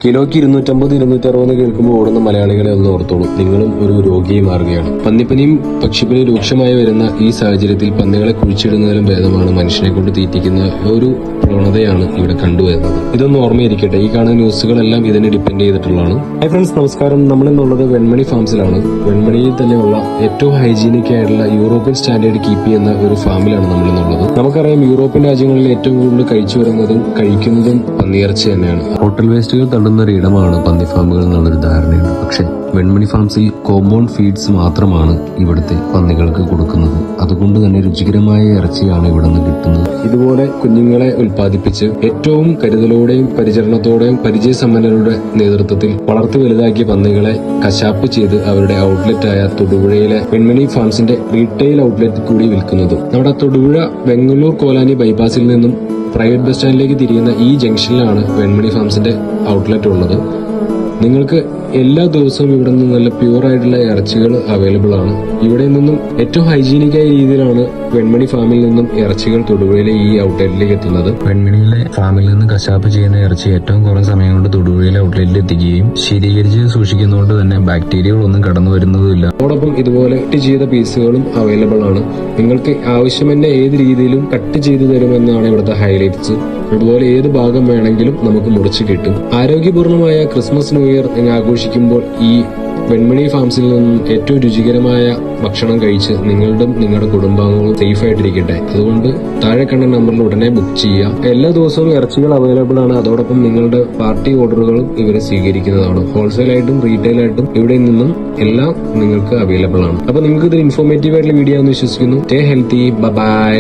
കിലോയ്ക്ക് 250-260 കേൾക്കുമ്പോൾ ഓടുന്ന മലയാളികളെ ഒന്ന് ഓർത്തോളൂ, നിങ്ങളും ഒരു രോഗിയായി മാറുകയാണ്. പന്നിപ്പനിയും പക്ഷിപ്പനിയും രൂക്ഷമായി വരുന്ന ഈ സാഹചര്യത്തിൽ പന്നികളെ കുഴിച്ചിടുന്നതിലും ഭേദമാണ് മനുഷ്യനെ കൊണ്ട് തീറ്റിക്കുന്ന ഒരു പ്രവണതയാണ് ഇവിടെ കണ്ടുവരുന്നത്. ഇതൊന്ന് ഓർമ്മയിരിക്കട്ടെ, ഈ കാണുന്ന ന്യൂസുകളെല്ലാം ഇതിനെ ഡിപ്പെൻഡ് ചെയ്തിട്ടുള്ളതാണ്. ഹായ് ഫ്രണ്ട്സ്, നമസ്കാരം. നമ്മളിന്നുള്ളത് വെൺമണി ഫാംസിലാണ്. വെൺമണിയിൽ തന്നെയുള്ള ഏറ്റവും ഹൈജീനിക് ആയിട്ടുള്ള യൂറോപ്യൻ സ്റ്റാൻഡേർഡ് കീപ്പ് ചെയ്യുന്ന ഒരു ഫാമിലാണ് നമ്മളിന്നുള്ളത്. നമുക്കറിയാം, യൂറോപ്യൻ രാജ്യങ്ങളിൽ ഏറ്റവും കൂടുതൽ കഴിച്ചു വരുന്നതും കഴിക്കുന്നതും പന്നിയിറച്ചി തന്നെയാണ്. ഹോട്ടൽ വേസ്റ്റുകൾ തള്ളുന്ന ഒരു ഇടമാണ് പന്നി ഫാമുകൾ എന്നുള്ളൊരു ധാരണയുണ്ട്. പക്ഷെ വെൺമണി ഫാംസിൽ കോമ്പൗണ്ട് ഫീഡ്സ് മാത്രമാണ് ഇവിടുത്തെ പന്നികൾക്ക് കൊടുക്കുന്നത്. അതുകൊണ്ട് തന്നെ രുചികരമായ ഇറച്ചിയാണ് ഇവിടെ നിന്ന് കിട്ടുന്നത്. ഇതുപോലെ കുഞ്ഞുങ്ങളെ ഉൽപ്പാദിപ്പിച്ച് ഏറ്റവും കരുതലോടെയും പരിചരണത്തോടെയും പരിചയസമ്പന്നരുടെ നേതൃത്വത്തിൽ വളർത്തി വലുതാക്കിയ പന്നികളെ കശാപ്പ് ചെയ്ത് അവരുടെ ഔട്ട്ലെറ്റായ തൊടുപുഴയിലെ വെൺമണി ഫാംസിന്റെ റീറ്റെയിൽ ഔട്ട്ലെറ്റ് കൂടി വിൽക്കുന്നതും. നമ്മുടെ തൊടുപുഴ വെങ്ങല്ലൂർ കോലാനി ബൈപ്പാസിൽ നിന്നും പ്രൈവറ്റ് ബസ് സ്റ്റാൻഡിലേക്ക് തിരിയുന്ന ഈ ജംഗ്ഷനിലാണ് വെൺമണി ഫാംസിന്റെ ഔട്ട്ലെറ്റ് ഉള്ളത്. നിങ്ങൾക്ക് എല്ലാ ദിവസവും ഇവിടെ നിന്ന് നല്ല പ്യൂർ ആയിട്ടുള്ള ഇറച്ചികൾ അവൈലബിൾ ആണ്. ഇവിടെ നിന്നും ഏറ്റവും ഹൈജീനിക്കായ രീതിയിലാണ് വെൺമണി ഫാമിൽ നിന്നും ഇറച്ചികൾ തൊടുപുഴയിലെ ഈ ഔട്ട്ലെറ്റിലേക്ക് എത്തുന്നത്. വെൺമണിയിലെ ഫാമിൽ നിന്ന് കശാപ്പ് ചെയ്യുന്ന ഇറച്ചി ഏറ്റവും കുറഞ്ഞ സമയം കൊണ്ട് തൊടുപുഴയിലെ ഔട്ട്ലെറ്റിൽ എത്തിക്കുകയും ശീതീകരിച്ച് സൂക്ഷിക്കുന്നതുകൊണ്ട് തന്നെ ബാക്ടീരിയകളൊന്നും കടന്നു വരുന്നതുമില്ല. അതോടൊപ്പം ഇതുപോലെ കട്ട് ചെയ്ത പീസുകളും അവൈലബിൾ ആണ്. നിങ്ങൾക്ക് ആവശ്യമെന്ന ഏത് രീതിയിലും കട്ട് ചെയ്തു തരുമെന്നാണ് ഇവിടുത്തെ ഹൈലൈറ്റ്സ്. അതുപോലെ ഏത് ഭാഗം വേണമെങ്കിലും നമുക്ക് മുറിച്ച് കിട്ടും. ആരോഗ്യപൂർണമായ ക്രിസ്മസ് ന്യൂ ഇയർ നിങ്ങൾ ആഘോഷിക്കുമ്പോൾ ഈ വെൺമണി ഫാംസിൽ നിന്നും ഏറ്റവും രുചികരമായ ഭക്ഷണം കഴിച്ച് നിങ്ങളുടെ കുടുംബാംഗങ്ങളും സേഫ് ആയിട്ടിരിക്കട്ടെ. അതുകൊണ്ട് താഴെ കണ്ട നമ്പറിൽ ഉടനെ ബുക്ക് ചെയ്യുക. എല്ലാ ദിവസവും ഇറച്ചികൾ അവൈലബിൾ ആണ്. അതോടൊപ്പം നിങ്ങളുടെ പാർട്ടി ഓർഡറുകളും ഇവരെ സ്വീകരിക്കുന്നതാണ്. ഹോൾസെയിൽ ആയിട്ടും റീറ്റെയിൽ ആയിട്ടും ഇവിടെ നിന്നും എല്ലാം നിങ്ങൾക്ക് അവൈലബിൾ ആണ്. അപ്പൊ നിങ്ങൾക്ക് ഇത് ഇൻഫോർമേറ്റീവ് ആയിട്ടുള്ള വീഡിയോ ആണെന്ന് വിശ്വസിക്കുന്നു. Stay healthy, by.